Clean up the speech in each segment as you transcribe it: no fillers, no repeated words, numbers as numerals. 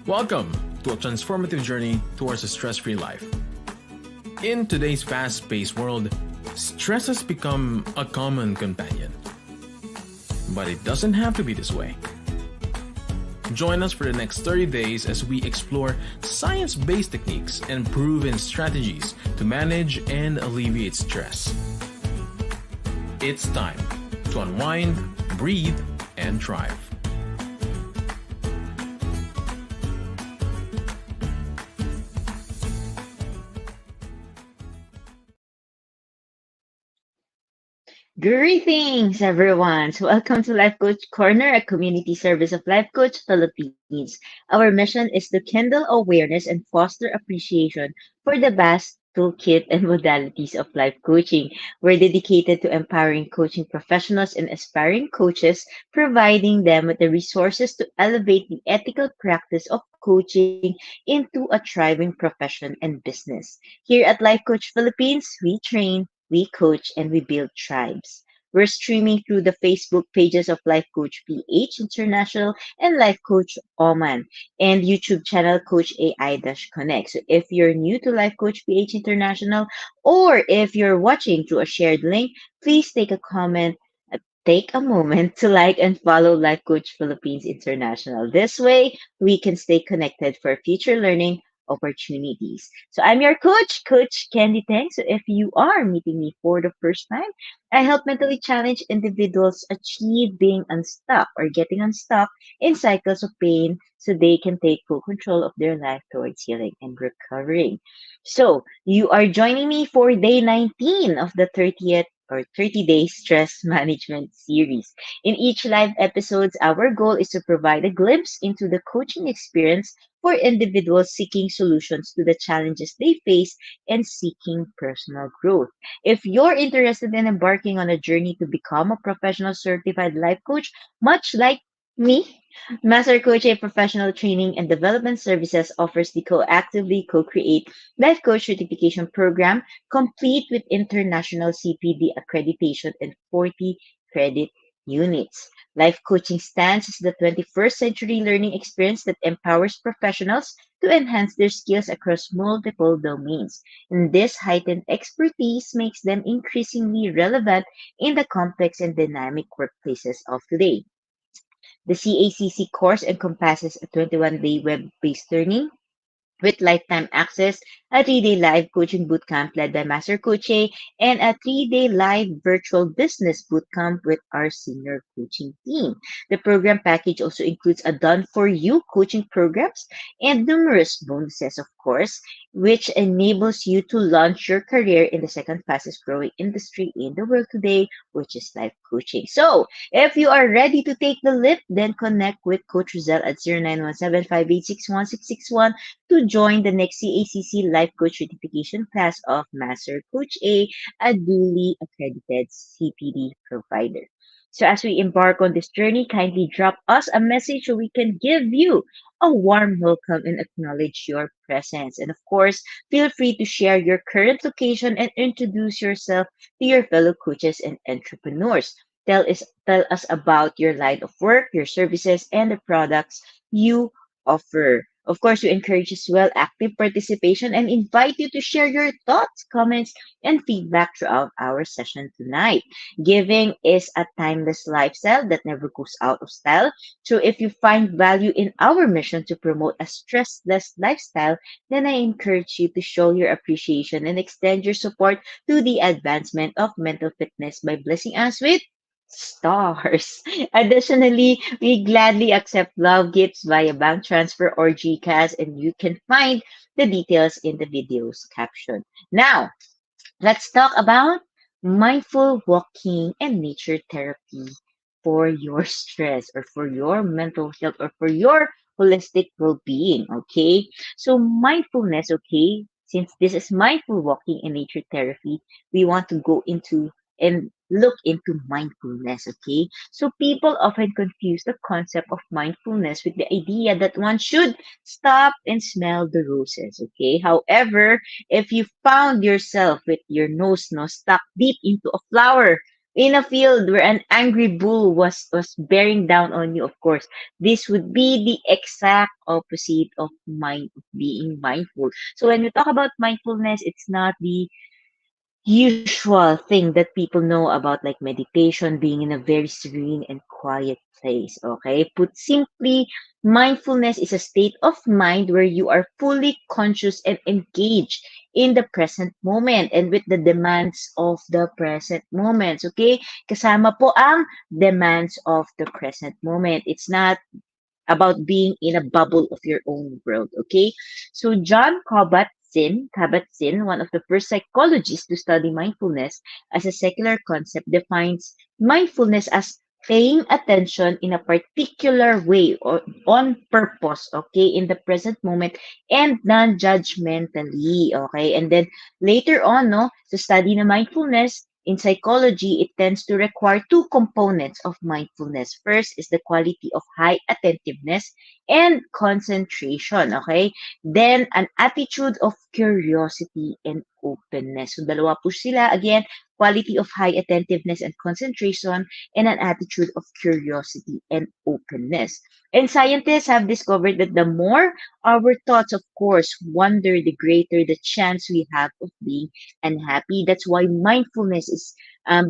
Welcome to a transformative journey towards a stress free life. In today's fast paced world, stress has become a common companion. But it doesn't have to be this way. Join us for the next 30 days as we explore science based techniques and proven strategies to manage and alleviate stress. It's time to unwind, breathe, and thrive. Greetings, everyone. So welcome to Life Coach Corner, a community service of Life Coach Philippines. Our mission is to kindle awareness and foster appreciation for the vast toolkit and modalities of life coaching. We're dedicated to empowering coaching professionals and aspiring coaches, providing them with the resources to elevate the ethical practice of coaching into a thriving profession and business. Here at Life Coach Philippines, we train, we coach, and we build tribes. We're streaming through the Facebook pages of Life Coach PH International and Life Coach Oman and YouTube channel Coach AI-Connect. So if you're new to Life Coach PH International or if you're watching through a shared link, please take a moment to like and follow Life Coach Philippines International. This way, we can stay connected for future learning opportunities. So I'm your coach, Coach Candy Teng. So if you are meeting me for the first time, I help mentally challenged individuals achieve being unstuck or getting unstuck in cycles of pain so they can take full control of their life towards healing and recovering. So you are joining me for day 19 of the 30th or 30-day stress management series. In each live episodes, our goal is to provide a glimpse into the coaching experience for individuals seeking solutions to the challenges they face and seeking personal growth. If you're interested in embarking on a journey to become a professional certified life coach, much like me, Master Coach A Professional Training and Development Services offers the Coactively Co-Create Life Coach Certification Program, complete with international CPD accreditation and 40 credit units. Life coaching stands as the 21st century learning experience that empowers professionals to enhance their skills across multiple domains. And this heightened expertise makes them increasingly relevant in the complex and dynamic workplaces of today. The CACC course encompasses a 21-day web-based learning with lifetime access, a 3-day live coaching bootcamp led by Master Coach A, and a 3-day live virtual business bootcamp with our senior coaching team. The program package also includes a done for you coaching programs and numerous bonuses, of course, which enables you to launch your career in the second fastest growing industry in the world today, which is life coaching. So, if you are ready to take the leap, then connect with Coach Rizal at 0917-586-1661 to join the next CACC Life Coach Certification class of Master Coach a duly accredited CPD provider. So as we embark on this journey, kindly drop us a message so we can give you a warm welcome and acknowledge your presence. And of course, feel free to share your current location and introduce yourself to your fellow coaches and entrepreneurs. Tell us about your line of work, your services, and the products you offer. Of course, we encourage as well active participation and invite you to share your thoughts, comments, and feedback throughout our session tonight. Giving is a timeless lifestyle that never goes out of style. So if you find value in our mission to promote a stressless lifestyle, then I encourage you to show your appreciation and extend your support to the advancement of mental fitness by blessing us with stars. Additionally, we gladly accept love gifts via bank transfer or GCash, and you can find the details in the video's caption. Now, let's talk about mindful walking and nature therapy for your stress or for your mental health or for your holistic well-being. Okay, so mindfulness. Okay, since this is mindful walking and nature therapy, we want to go into and look into mindfulness. Okay, so people often confuse the concept of mindfulness with the idea that one should stop and smell the roses. Okay, however, if you found yourself with your nose stuck deep into a flower, in a field where an angry bull was bearing down on you, of course, this would be the exact opposite of being mindful. So when we talk about mindfulness, it's not the usual thing that people know about, like meditation, being in a very serene and quiet place. Okay, put simply, mindfulness is a state of mind where you are fully conscious and engaged in the present moment and with the demands of the present moments. Okay, kasama po ang demands of the present moment. It's not about being in a bubble of your own world. Okay, so John Kabat-Zinn, one of the first psychologists to study mindfulness as a secular concept, defines mindfulness as paying attention in a particular way or on purpose, okay, in the present moment and non-judgmentally, okay. And then later on, no, to study the mindfulness in psychology, it tends to require two components of mindfulness. First is the quality of high attentiveness and concentration, okay? Then, an attitude of curiosity and openness. So, dalawa po sila. Again, quality of high attentiveness and concentration, and an attitude of curiosity and openness. And scientists have discovered that the more our thoughts, of course, wander, the greater the chance we have of being unhappy. That's why mindfulness is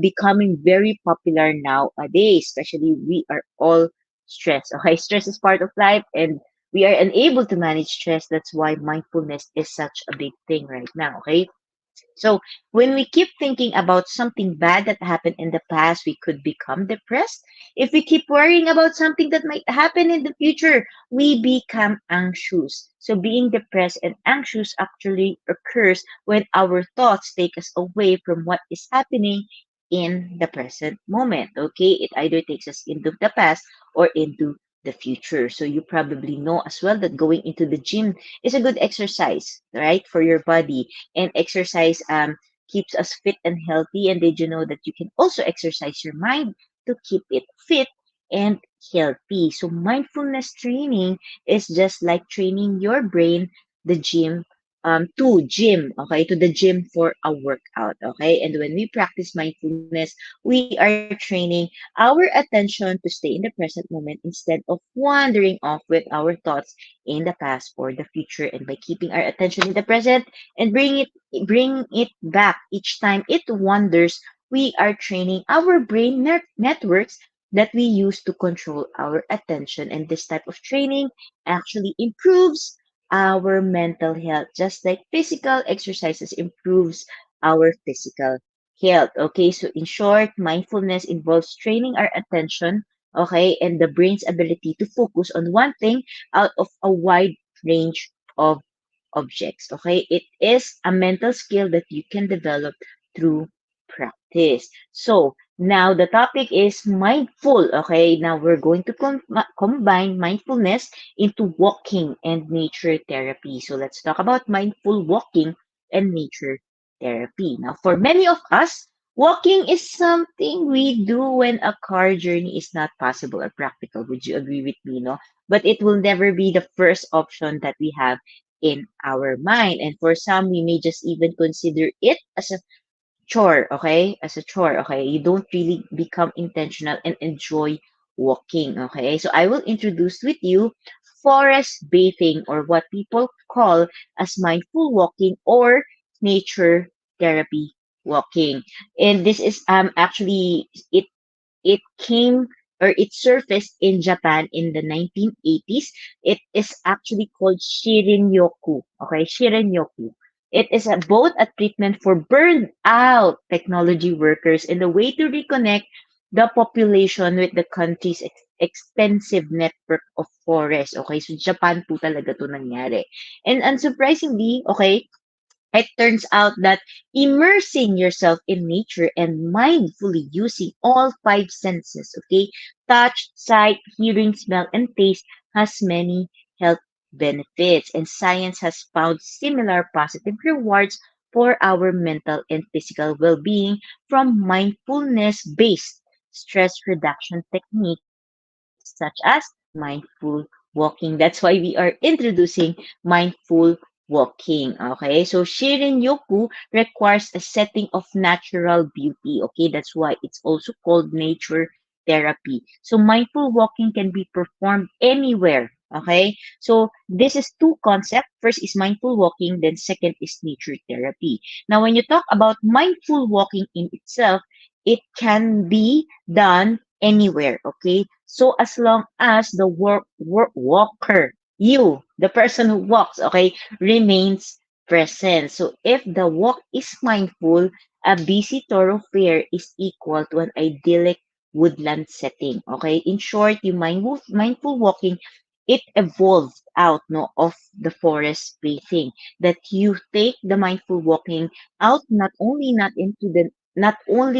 becoming very popular nowadays, especially we are all stressed. Okay, stress is part of life and we are unable to manage stress. That's why mindfulness is such a big thing right now. Okay, so when we keep thinking about something bad that happened in the past, we could become depressed. If we keep worrying about something that might happen in the future, we become anxious. So being depressed and anxious actually occurs when our thoughts take us away from what is happening in the present moment. Okay, it either takes us into the past or into the future. So you probably know as well that going into the gym is a good exercise, right, for your body, and exercise keeps us fit and healthy. And did you know that you can also exercise your mind to keep it fit and healthy? So mindfulness training is just like training your brain, the gym, to gym, okay, to the gym for a workout, okay. And when we practice mindfulness, we are training our attention to stay in the present moment instead of wandering off with our thoughts in the past or the future. And by keeping our attention in the present and bring it back each time it wanders, we are training our brain networks that we use to control our attention. And this type of training actually improves our mental health, just like physical exercises improves our physical health. Okay, so in short, mindfulness involves training our attention, okay, and the brain's ability to focus on one thing out of a wide range of objects. Okay, it is a mental skill that you can develop through practice. So now the topic is mindful. Okay, now we're going to combine mindfulness into walking and nature therapy. So let's talk about mindful walking and nature therapy. Now, for many of us, walking is something we do when a car journey is not possible or practical. Would you agree with me, no? But it will never be the first option that we have in our mind. And for some, we may just even consider it as a chore, okay? As a chore, okay? You don't really become intentional and enjoy walking, okay? So I will introduce with you forest bathing, or what people call as mindful walking or nature therapy walking. And this is actually it came, or it surfaced in Japan in the 1980s. It is actually called Shirin-yoku. Okay, Shirin-yoku. It is both a treatment for burned out technology workers and a way to reconnect the population with the country's extensive network of forests. Okay, so Japan po talaga to nangyari. And unsurprisingly, okay, it turns out that immersing yourself in nature and mindfully using all five senses, okay, touch, sight, hearing, smell, and taste, has many health benefits. And science has found similar positive rewards for our mental and physical well being from mindfulness based stress reduction techniques such as mindful walking. That's why we are introducing mindful walking. Okay, so Shirin Yoku requires a setting of natural beauty. Okay, that's why it's also called nature therapy. So mindful walking can be performed anywhere. Okay, so this is two concepts. First is mindful walking, then second is nature therapy. Now, when you talk about mindful walking in itself, it can be done anywhere. Okay, so as long as the walker, you, the person who walks, okay, remains present. So if the walk is mindful, a busy thoroughfare is equal to an idyllic woodland setting. Okay, in short, you mindful walking, it evolved out no of the forest bathing, that you take the mindful walking out, not only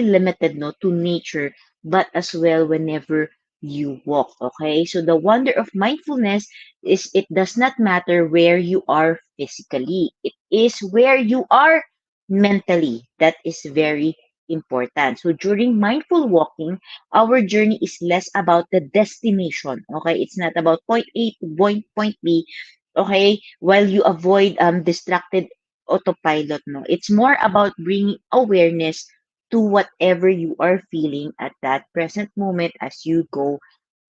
limited no to nature, but as well whenever you walk. Okay, so the wonder of mindfulness is it does not matter where you are physically, it is where you are mentally. That is very important. So during mindful walking, our journey is less about the destination. Okay, it's not about point A to point B. Okay, while you avoid distracted autopilot, no, it's more about bringing awareness to whatever you are feeling at that present moment as you go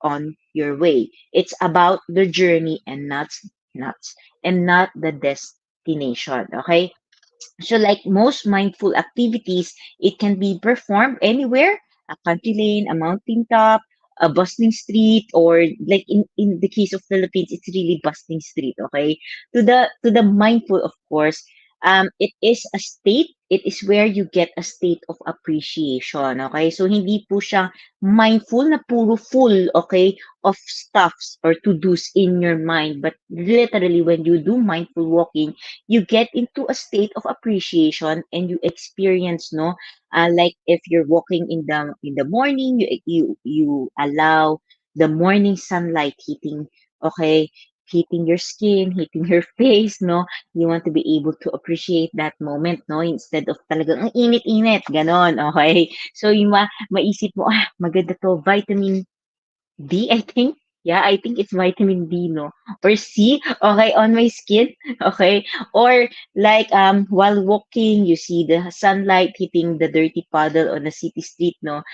on your way. It's about the journey and not the destination. Okay, so, like most mindful activities, it can be performed anywhere, a country lane, a mountain top, a bustling street, or like in the case of Philippines, it's really bustling street, okay? To the mindful, of course, it is a state, it is where you get a state of appreciation, okay? So, hindi po siya mindful na puro full, okay, of stuffs or to-dos in your mind. But literally, when you do mindful walking, you get into a state of appreciation and you experience no like if you're walking in the morning, you allow the morning sunlight hitting, okay, hitting your skin, hitting your face, no, you want to be able to appreciate that moment, no, instead of talagang ang init-init ganon. Okay, so yung maisip mo, maganda to, vitamin D, I think. Yeah, I think it's vitamin D, no? Or C, okay, on my skin, okay? Or like while walking, you see the sunlight hitting the dirty puddle on the city street, no?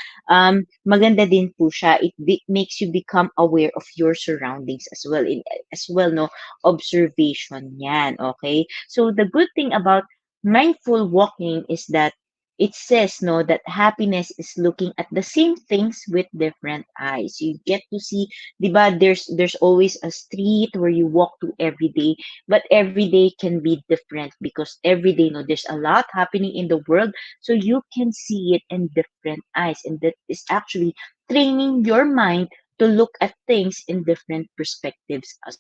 Maganda din po siya. Makes you become aware of your surroundings as well. As well, no? Observation yan, okay? So the good thing about mindful walking is that it says no that happiness is looking at the same things with different eyes. You get to see, diba, there's always a street where you walk to every day, but every day can be different because every day no there's a lot happening in the world, so you can see it in different eyes, and that is actually training your mind to look at things in different perspectives as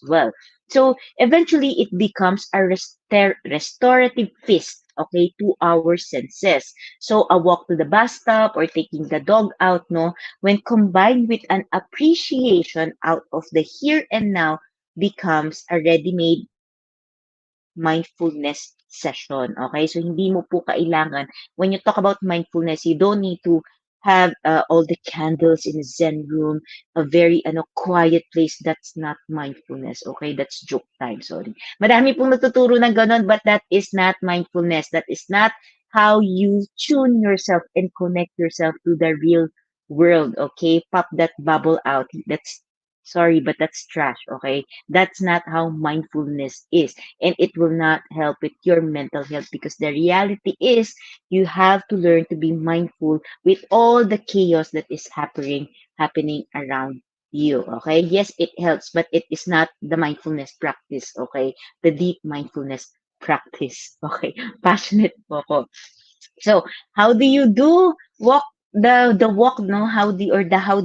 well. So eventually it becomes a restorative feast, okay, to our senses. So a walk to the bus stop or taking the dog out, no, when combined with an appreciation out of the here and now, becomes a ready-made mindfulness session. Okay, so hindi mo po kailangan, when you talk about mindfulness, you don't need to have all the candles in a zen room, a very quiet place. That's not mindfulness. Okay, that's joke time. Sorry. Madami pong natuturo ng ganon, but that is not mindfulness. That is not how you tune yourself and connect yourself to the real world. Okay, pop that bubble out. That's sorry, but that's trash. Okay, that's not how mindfulness is, and it will not help with your mental health, because the reality is you have to learn to be mindful with all the chaos that is happening around you. Okay, yes, it helps, but it is not the mindfulness practice. Okay, the deep mindfulness practice. Okay, passionate po ako. So how do you do walk the walk, no? How do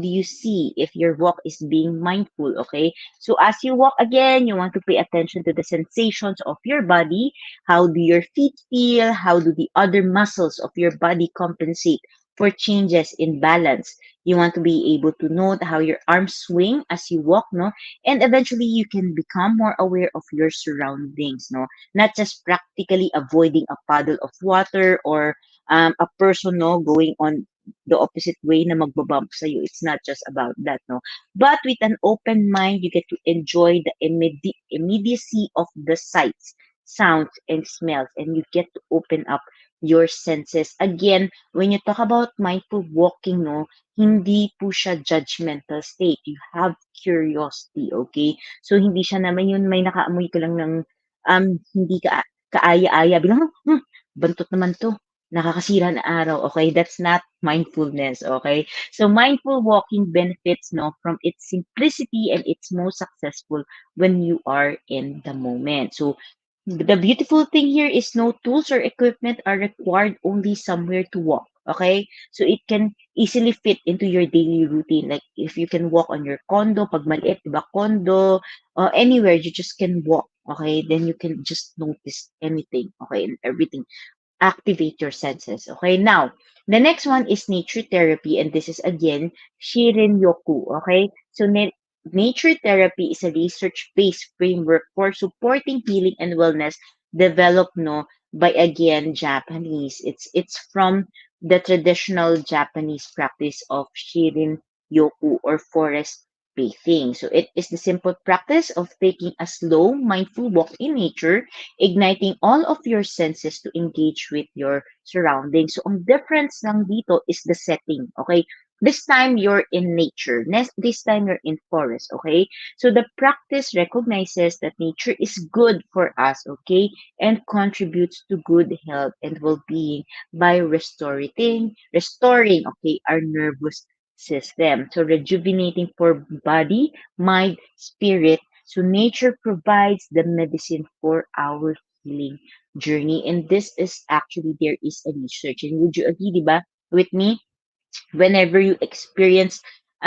you see if your walk is being mindful? Okay, so as you walk again, you want to pay attention to the sensations of your body. How do your feet feel? How do the other muscles of your body compensate for changes in balance? You want to be able to note how your arms swing as you walk, no, and eventually you can become more aware of your surroundings, no, not just practically avoiding a puddle of water or a person, no, going on the opposite way na magbabump sa'yo. It's not just about that, no? But with an open mind, you get to enjoy the immediacy of the sights, sounds, and smells, and you get to open up your senses. Again, when you talk about mindful walking, no, hindi po siya judgmental state. You have curiosity, okay? So, hindi siya naman yun, may nakaamoy ka lang ng hindi kaaya-aya, bilang, bantot naman 'to, nakakasira ng araw, okay? That's not mindfulness, okay? So mindful walking benefits, no, from its simplicity, and it's most successful when you are in the moment. So the beautiful thing here is no tools or equipment are required, only somewhere to walk. Okay? So it can easily fit into your daily routine. Like if you can walk on your condo, pag maliit, diba, condo, anywhere, you just can walk. Okay? Then you can just notice anything. Okay? And everything activate your senses. Okay, now the next one is nature therapy, and this is again Shirin Yoku. Okay, so nature therapy is a research-based framework for supporting healing and wellness, developed no by again Japanese. It's from the traditional Japanese practice of Shirin Yoku or forest bathing. So it is the simple practice of taking a slow, mindful walk in nature, igniting all of your senses to engage with your surroundings. So, ang difference lang dito is the setting, okay? This time you're in nature. This time you're in forest, okay? So the practice recognizes that nature is good for us, okay? And contributes to good health and well-being by restoring, okay, our nervous system. So rejuvenating for body, mind, spirit. So nature provides the medicine for our healing journey. And this is actually, there is a research. And would you agree, diba, with me? Whenever you experience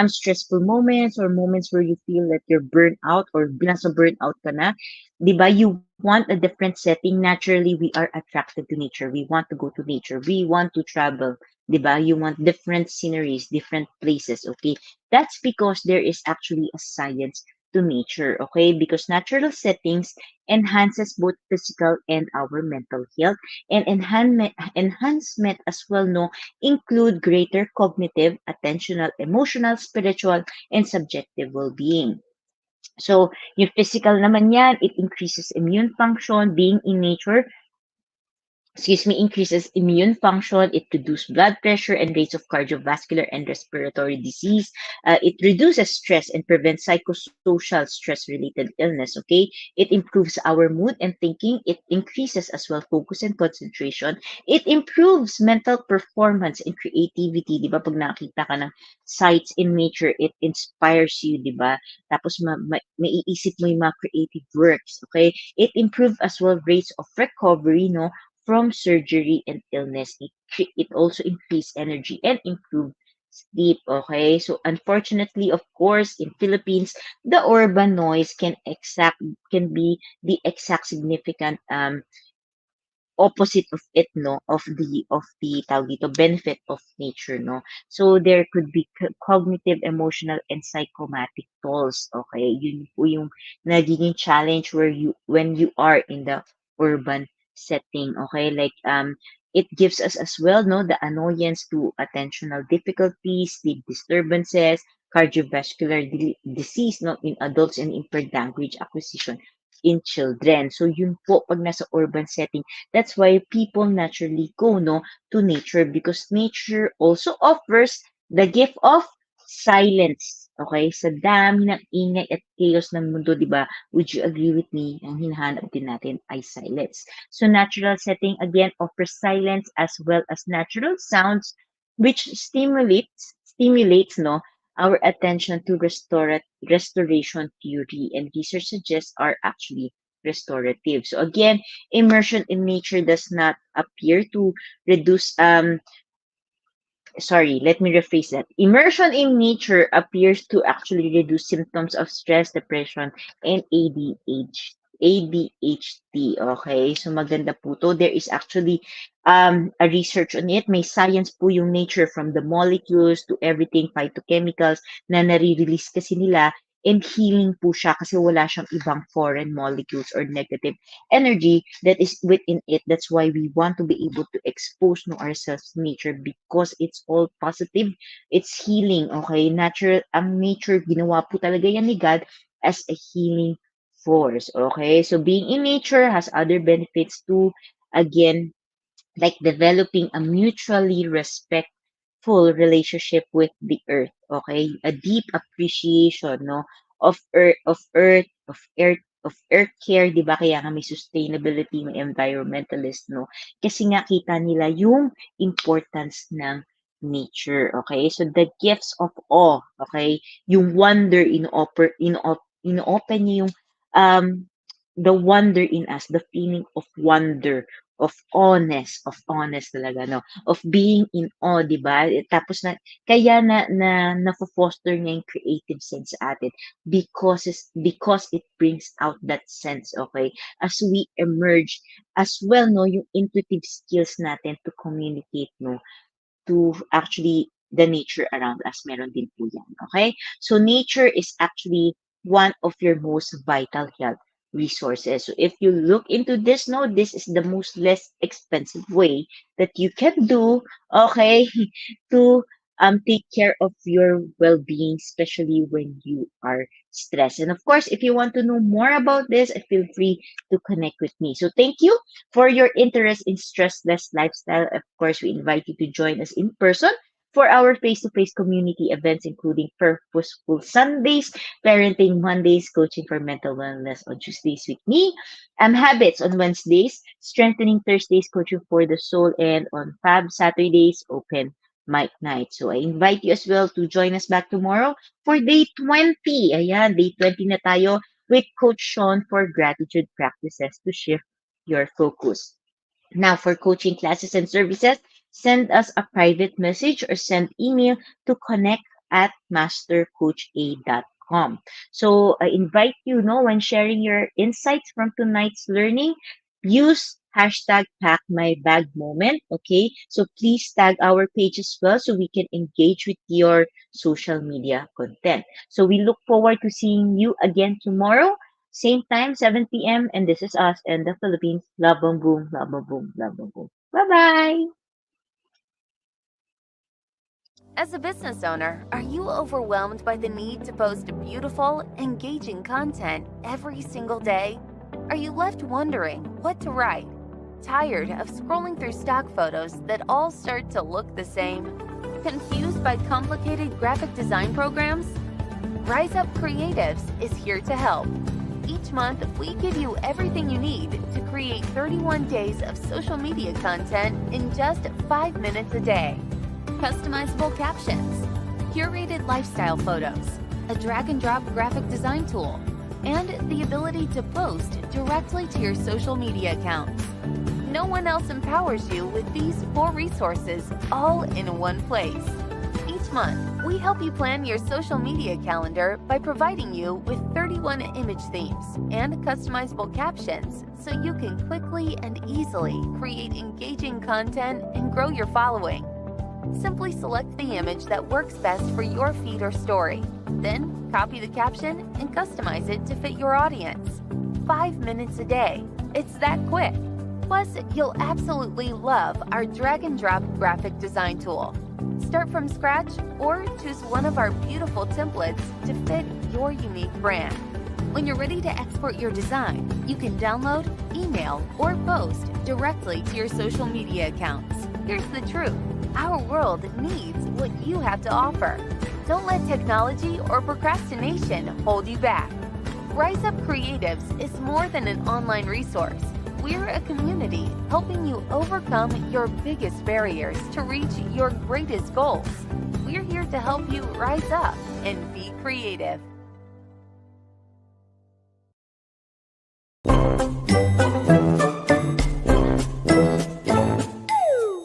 stressful moments or moments where you feel that you're burnt out or nasa burnout ka na, di ba, you want a different setting, naturally we are attracted to nature. We want to go to nature. We want to travel. Di ba? You want different sceneries, different places, okay? That's because there is actually a science to nature, okay? Because natural settings enhances both physical and our mental health, and enhancement as well, no, include greater cognitive, attentional, emotional, spiritual, and subjective well-being. So, yung physical naman yan, it increases immune function. Being in nature increases immune function. It reduces blood pressure and rates of cardiovascular and respiratory disease. It reduces stress and prevents psychosocial stress-related illness. Okay, it improves our mood and thinking. It increases as well focus and concentration. It improves mental performance and creativity. Di ba? Pag nakita ka ng sights in nature, it inspires you. Di ba? Tapos maiisip mo yung mga creative works. Okay, it improves as well rates of recovery, no, from surgery and illness. It also increase energy and improve sleep. Okay, so unfortunately, of course, in Philippines, the urban noise can be the exact significant opposite of it, no, of the tawag dito, benefit of nature, no. So there could be cognitive, emotional, and psychomatic tolls. Okay, yun po yung nagiging challenge where you when you are in the urban setting. Okay, like it gives us as well, no, the annoyance to attentional difficulties, sleep disturbances, cardiovascular disease, no, in adults, and impaired language acquisition in children. So yun po pag nasa urban setting. That's why people naturally go, no, to nature, because nature also offers the gift of silence. Okay? Sa dami ng ingay at chaos ng mundo, di ba? Would you agree with me? Ang hinahanap din natin ay silence. So natural setting again offers silence as well as natural sounds, which stimulates, no, our attention to restoration theory, and research suggests are actually restorative. So again, immersion in nature does not appear to reduce sorry, let me rephrase that. Immersion in nature appears to actually reduce symptoms of stress, depression, and ADHD. Okay? So maganda po to. There is actually a research on it. May science po yung nature, from the molecules to everything, phytochemicals na nare-release kasi nila. and healing po siya kasi wala siyang ibang foreign molecules or negative energy that is within it. That's why we want to be able to expose no ourselves to nature because it's all positive. It's healing, okay? Natural, ang nature, ginawa po talaga yan ni God as a healing force, okay? So being in nature has other benefits too. Again, like developing a mutually respectful relationship with the earth, okay, a deep appreciation no of earth care, di ba, kaya nga may sustainability, may environmentalist, no, kasi nga kita nila yung importance ng nature, okay, so the gifts of awe, okay, yung wonder in open yung um the wonder in us, the feeling of wonder, of honest talaga, no? Of being in awe, di ba? Tapos kaya na foster niya yung creative sense sa atin because it brings out that sense, okay? As we emerge, as well, no, yung intuitive skills natin to communicate, no? To actually the nature around us. Meron din po yan. Okay? So nature is actually one of your most vital health resources. So if you look into this, no, this is the most less expensive way that you can do, okay, to take care of your well-being, especially when you are stressed. And of course, if you want to know more about this, feel free to connect with me. So thank you for your interest in stressless lifestyle. Of course, we invite you to join us in person for our face-to-face community events, including Purposeful Sundays, Parenting Mondays, Coaching for Mental Wellness on Tuesdays with me, Habits on Wednesdays, Strengthening Thursdays, Coaching for the Soul, and on Fab Saturdays, Open Mic Night. So I invite you as well to join us back tomorrow for day 20. Ayan, day 20 na tayo with Coach Sean for gratitude practices to shift your focus. Now, for coaching classes and services, send us a private message or send email to connect@mastercoacha.com. So, I invite you, no, when sharing your insights from tonight's learning, use hashtag pack my bag moment. Okay. So please tag our page as well so we can engage with your social media content. So we look forward to seeing you again tomorrow. Same time, 7 p.m. And this is us and the Philippines. Love boom boom, love boom boom, love boom boom. Bye bye. As a business owner, are you overwhelmed by the need to post beautiful, engaging content every single day? Are you left wondering what to write? Tired of scrolling through stock photos that all start to look the same? Confused by complicated graphic design programs? Rise Up Creatives is here to help. Each month, we give you everything you need to create 31 days of social media content in just 5 minutes a day. Customizable captions, curated lifestyle photos, a drag-and-drop graphic design tool, and the ability to post directly to your social media accounts. No one else empowers you with these 4 resources all in one place. Each month, we help you plan your social media calendar by providing you with 31 image themes and customizable captions so you can quickly and easily create engaging content and grow your following. Simply select the image that works best for your feed or story. Then, copy the caption and customize it to fit your audience. 5 minutes a day. It's that quick. Plus, you'll absolutely love our drag-and-drop graphic design tool. Start from scratch or choose one of our beautiful templates to fit your unique brand. When you're ready to export your design, you can download, email, or post directly to your social media accounts. Here's the truth. Our world needs what you have to offer. Don't let technology or procrastination hold you back. Rise Up Creatives is more than an online resource. We're a community helping you overcome your biggest barriers to reach your greatest goals. We're here to help you rise up and be creative.